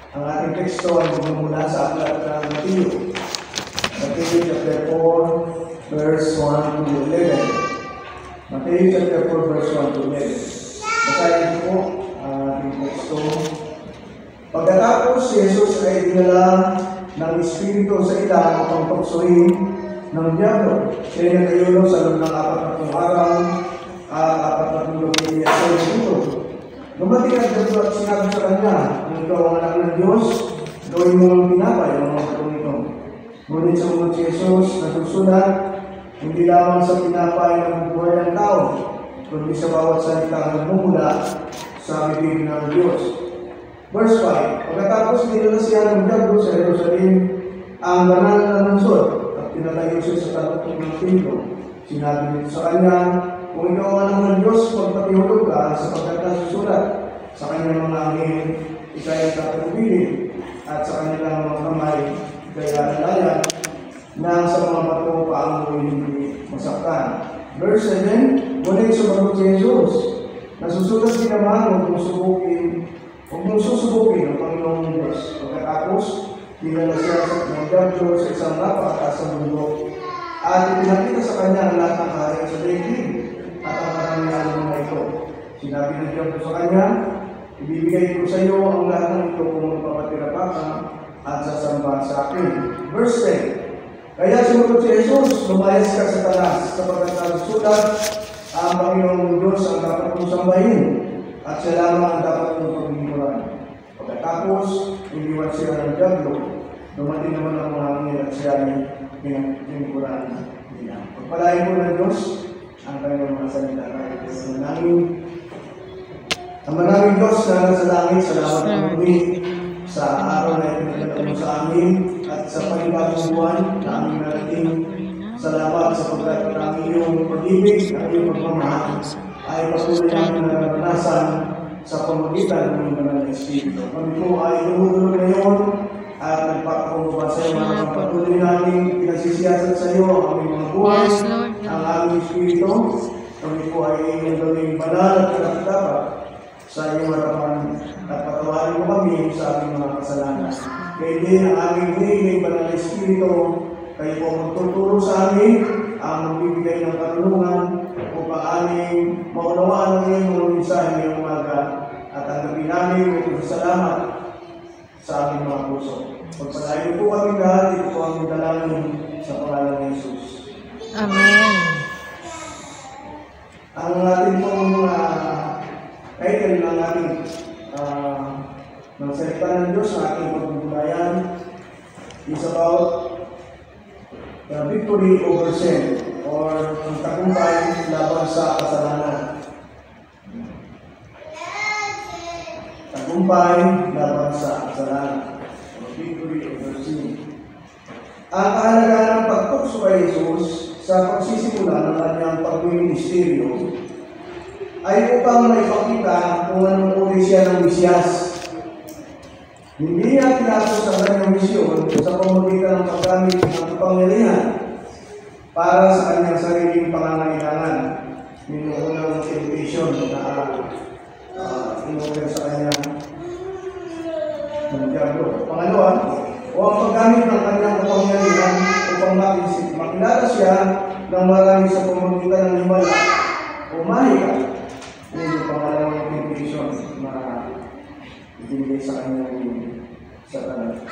Ang ating teksto ay magmumula sa aklat ng Mateo. Mateo chapter 4, verse 1 to 11. Mateo chapter 4, verse 1 to 11. Basahin po ang ating teksto. Pagkatapos si Jesus ay dinala ng Espiritu sa ilang upang tuksoin ng diablo. Siya ay nagayuno sa loob ng 40 araw at 40 dito. Dumating ang diablo at sinabi sa kanya, kung ikaw ang anak ng Diyos, gawin mo ang tinapay ang mga patong ito. Ngunit sumunod si Jesus na susunod, hindi lamang sa tinapay ng buhay ng tao, kundi sa bawat salita na bumula sa bibig ng Diyos. Verse 5, pagkatapos dinala siya ng diablo sa Jerusalem, ang banal na lungsod, at pinatayo siya sa talutok ng templo. Sinabi nito sa kanya, kung ikaw ang anak ng Diyos, magpatihulog ka sapagkat nasusulat sa kanyang mga anghel, ikay tatagbilin, at sa kanilang mga kamay, ikay alalayan, na sa mga bato paangoy hindi masaktan. Verse 7, ngunit sumagot si Jesus, nasusulat din naman huwag mong susubukin ang Panginoong Diyos. Pagkatapos, dinala siya ng diablo sa isang napakataasang bundok at ipinakita sa kanya ang lahat ng kaharian sa daigdig at ang karamihan ng mga ito. Sinabi ng diablo sa kanya, ibibigay ko sa iyo ang lahat ng ito kung magpapatira ka at sasamba sa akin. Verse 10, kaya sumunod si Jesus, lumayas ka sa talas sapagkat nasusulat ang Panginoong Diyos ang dapat mong sambahin at siya lamang ang dapat mong paglingkuran. Pagkatapos, iniwan siya ng diablo, dumating naman ang mga anghel at siya ay pinagkuran nila. Pagpalain po ng Diyos ang kanyang mga salita kahit ang maraming Diyos na nasa langit, salamat ang muli sa araw na ipinagdala mo sa amin at sa panibagong buwan na aming narating. Salamat sa pagkat ng iyong pag-ibig at iyong pagmamahal ay patuloy namin na naranasan sa pamagitan ng Banal na Espiritu. Kami po ay dumudulog ngayon at nagpapakumbaba sa iyo mga patuloy namin pinagsisiyasat sa iyo ang aming mga buhay, ang aming Espiritu. Kami po ay iyong gawing banal at dapat sa iyong harapan at patawarin mo kami sa aming mga kasalanan. Kaya din ang aming hinihiling Banal na Espiritu, kayo po magtuturo sa amin ang magbibigay ng karunungan upang aming maunawaan ang iyong mga mensahe ngayong umaga at tanggapin namin may pagsasalamat sa aming mga puso. Pagpalain po kami lahat, ito po ang dalangin sa pangalan ng Jesus. Amen. Ang ating pong title ng ating ng salita ng Diyos sa ating pagbubulayan is about the victory over sin or ang tagumpay laban sa kasalanan. Tagumpay laban sa kasalanan. Victory over sin. Ang kahalagahan ng pagtukso kay Jesus sa pagsisimula ng kanyang pagministeryo ay upang maipakita kung anong uri siya ng Mesiyas. Hindi niya tinapos ang kanyang misyon sa pamamagitan ng paggamit ng kapangyarihan para sa kanyang sariling pangangailangan. Yung unang temptation na inuwi sa kanyang diablo. Pangalawa, o ang paggamit ng kanyang kapangyarihan upang makilala siya ng marami sa pamamagitan ng himala o mahika. Yung pangalawang temptation na ibigay sa kanyang Satanas.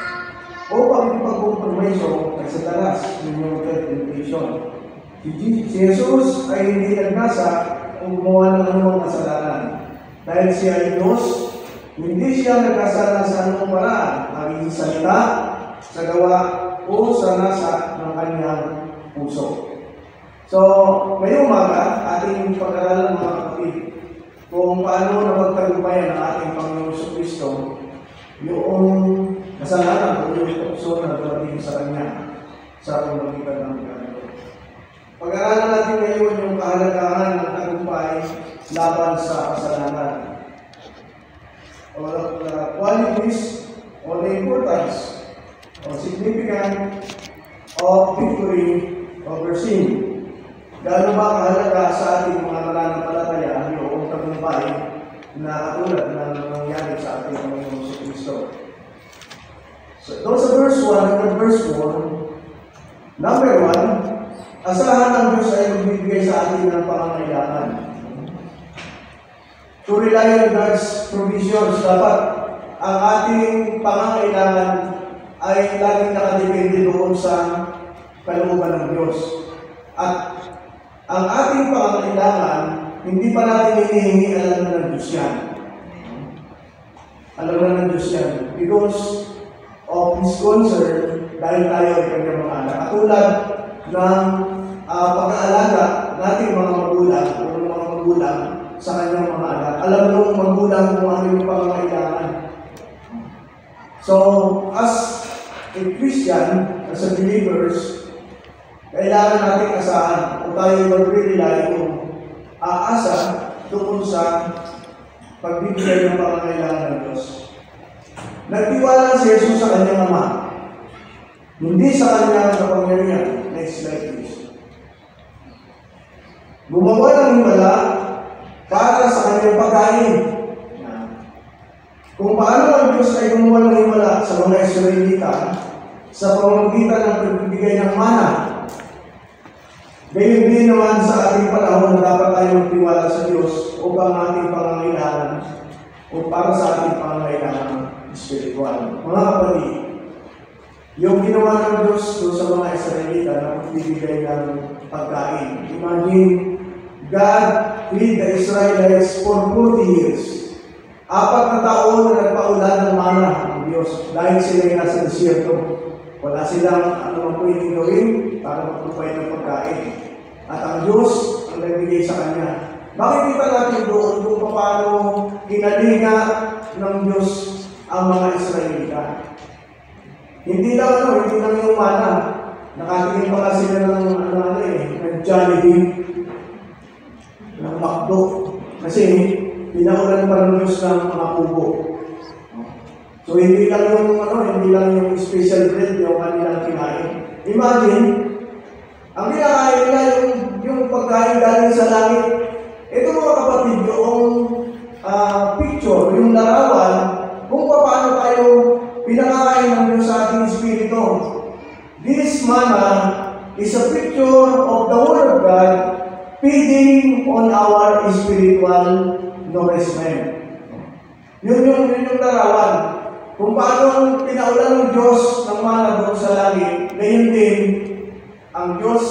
O pag-ipag-compromiso ay Satanas, yung temptation. Si Jesus ay hindi nagnasa kung gumawa ng anumang kasalanan. Dahil siya ay Diyos, hindi siya nagkasala sa anumang paraan, maging sa salita, sa gawa, o sa nasa ng kanyang puso. So, ngayong umaga, ating pag-aralan mga kapatid, kung paano na magtagumpayan ang ating Panginoon Kristo yung kasalanan o yung tukso na dating sa Kanya sa pamamagitan ng Panginoon. Pag-aralan natin ngayon yung kahalagahan ng tagumpay laban sa kasalanan. O the qualities or the importance or significance of victory over sin. Gano'n ba kahalaga sa ating mga mananampalataya yung tagumpay na katulad ng nangyari sa ating Panginoon Kristo? So, doon sa verse 1 at verse 4, number 1, asahan ng Diyos ay magbibigay sa atin ng pangangailangan. To rely on God's provisions, dapat ang ating pangangailangan ay laging nakadepende doon sa kalooban ng Diyos. At ang ating pangangailangan, hindi pa natin hinihingi, alam na ng Diyos yan. Alam na ng Diyos yan. Because of His concern, dahil tayo ay kanyang mga anak. Katulad ng pag-aalaga nating mga magulang o ng mga magulang sa kanyang mga anak. Alam nung magulang kung ano yung pangangailangan. So, as a Christian, as a believers, kailangan natin asahan o tayo mag-rely kung aasa tungkol sa pagbibigay ng pangangailangan ng Diyos. Nagtiwala si Jesus sa kanyang ama, hindi sa kanyang kapangyarihan. Next slide please. Gumawa ng himala para sa kanyang pagkain. Kung paano ang Diyos ay gumawa ng himala sa mga Israelita sa pamamagitan ng pagbibigay ng mana, gayon din naman sa ating panahon na dapat tayo magtiwala sa Diyos upang ating pangangailangan o para sa ating pangangailangan spiritual. Mga kapatid, yung ginawa ng Diyos sa mga Israelita na magbibigay ng pagkain. Imagine, God feed the Israelites for 40 years. 4 na taon na nagpaulan ng mana ng Diyos dahil sila ay nasa desierto. Wala silang anumang pwedeng gawin para magpupay ng pagkain. At ang Diyos ang nagbigay sa Kanya. Makikita natin doon kung paano kinalinga ng Diyos ang mga Israelita. Hindi lang yung mana. Nakatingin pa kasi sila ng Jollibee, ng McDo. Kasi pinaulan pa ng Diyos ng mga kubo. So hindi lang yung special bread yung kanilang kinain. Imagine, ang kinakain nila yung pagkain galing sa langit. Ito mga kapatid, yung picture, yung larawan, kung paano tayo pinakain ng Diyos sa ating espiritu. This manna is a picture of the Word of God feeding on our spiritual nourishment. Yun yung larawan. Kung paano pinaulan ng Diyos ng mana doon sa langit, ngayon din, ang Diyos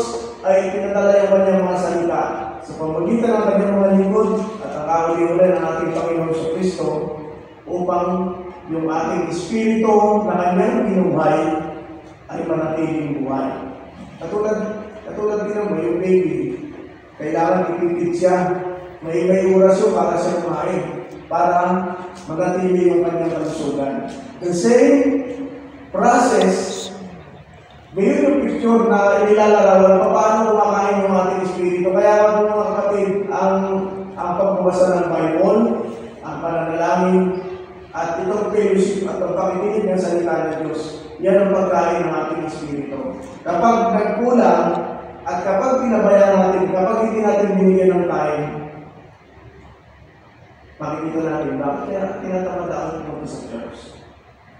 ay pinadala yung kanyang mga salita sa pamamagitan ng kanyang mga lingkod at ang kahuli-huli ng ating Panginoon sa Kristo upang yung ating espiritu na kanyang binuhay ay manatiling buhay. Katulad din naman yung baby, kailangan ipipid siya. May oras yun para siya kumain, para manatili yung kanyang kalusugan. The same process, ngayon yung picture na inilalarawan paano kumakain yung ating espiritu. Kaya mga kapatid, ang pagbabasa ng Bible, ang pananalangin, at itong fellowship at ang pakikinig ng salita ng Diyos, yan ang pagkain ng ating espiritu. Kapag nagkulang, at kapag pinabayaan natin, kapag hindi natin binigyan ng time, makikita natin, bakit kaya tinatamad ako pumunta sa church?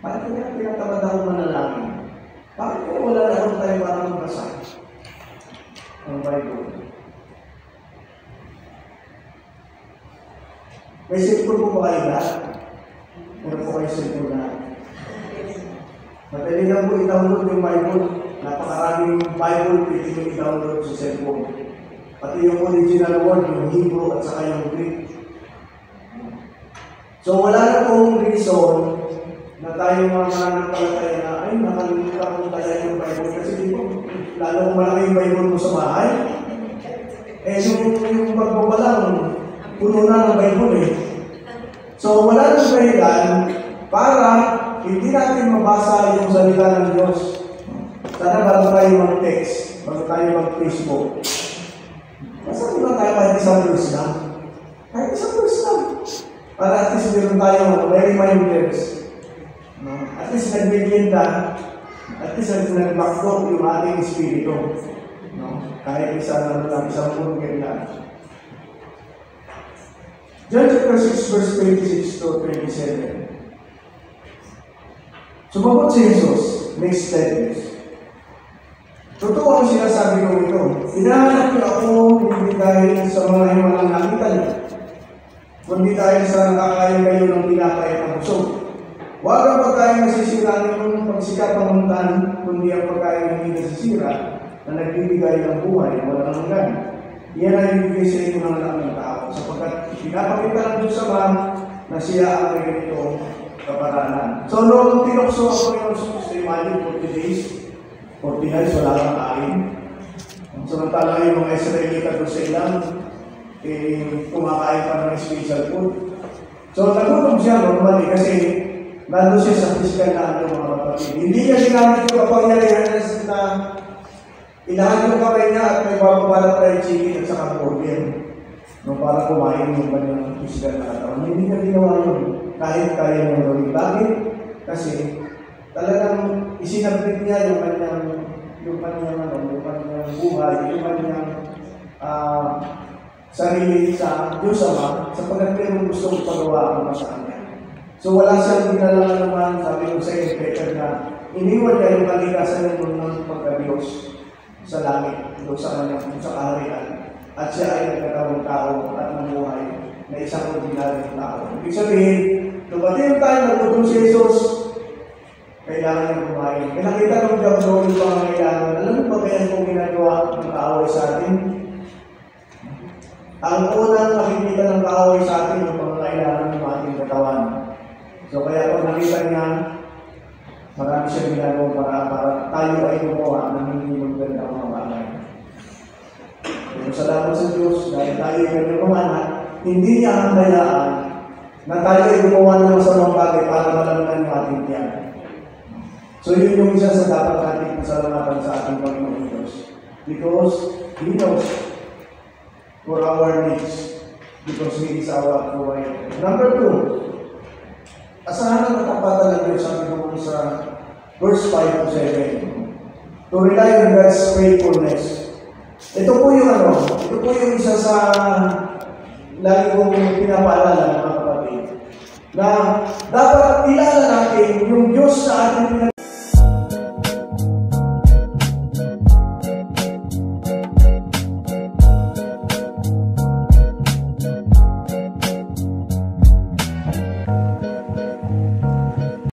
Bakit kaya tinatamad ako manalangin? Bakit kaya wala na akong tayo para magbasa ng Bible? May cellphone po ba kayo lahat? Meron po kayo cellphone lahat. Madali lang po i-download yung Bible. Napakaraming Bible pwede nyo i-download sa cellphone. Pati yung original word, yung Hebrew at saka yung Greek. So wala na pong reason na tayo mga mananampalataya na ay nakalimutan kong taya yung Bible kasi di po, lalo kung malaki yung Bible mo sa bahay, yung pagbabalang puno na ng Bible eh. So wala nang dahilan para hindi natin mabasa yung salita ng Diyos. Sana bago tayo mag-text, bago tayo mag-Facebook, basta ko lang tayo kahit isang verse lang. Kahit isang verse lang. Para at least meron tayo may reminders. At least nagbibigyan at least nag-backdog yung ating espiritu. Kahit isang burger lang. John chapter 6 verse 26 to 27. Sumagot si Jesus, next sentence. Totoo ang sinasabi ko ito. Hinahanap niyo ako hindi dahil sa mga himalang nakita niyo, kundi dahil sa nakakain kayo ng tinapay at busog. Huwag ang pagkain nasisira ng pagsikap ng muntan, kundi ang pagkain hindi nasisira na nagbibigay ng buhay na walang hanggan. Iyan ay ibigay sa inyo ng anak ng tao, sapagkat pinapakita ng Diyos Ama na siya ang may ganitong kaparanan. So, noong tinukso ako ng Jesus, imagine 40 days, 40 days, wala kang kain. Samantala yung mga Israelita doon sa ilang, kumakain pa ng special food. So, nagutom siya normally kasi nandun siya sa physical na ano mga kapatid. Hindi niya ginamit yung kapangyarihan na ilahan yung kamay niya at may bababala fried chicken at saka burger. No, para kumain yung kanyang physical na katawan. Hindi niya ginawa yun. Kahit kaya niya gawin. Bakit? Kasi talagang isinabit niya yung kanyang buhay, yung kanyang sarili sa Diyos Ama, sapagkat mayroong gusto pagawa ang sa kanya. So wala siyang ginalaman naman, sabi ko sa iyo, Peter, na iniwan niya yung kalikasan ng pagka-Diyos sa langit, doon sa kanyang, sa kaharian. At siya ay nagkatawang tao at namuhay na isang ordinaryong tao. Ibig sabihin, dumating tayo, nagtutum si Jesus, kailangan niya kumain. Kaya nakita ng Diyos yung pangangailangan. Alam mo ba kaya kung ginagawa ng kaaway sa atin? Ang unang nakikita ng kaaway sa atin yung pangangailangan ng ating katawan. So kaya kung nakita niya, marami siya ginagawa para tayo ay gumawa ng hindi maganda ang mga bagay. Pero salamat sa Diyos, dahil tayo ay nagmamana, hindi niya ang hayaan na tayo ay gumawa ng masamang bagay para malaman yung ating tiyan. So yun yung isa sa dapat natin pasalamatan sa ating Panginoon Diyos. Because He knows for our needs. Because He is our provider. Number 2, asahan ang katapatan ng Diyos, sabi ko sa verse 5 to 7. To rely on God's faithfulness. Ito po yung isa sa lagi kong pinapaalala mga kapatid. Na dapat kilala natin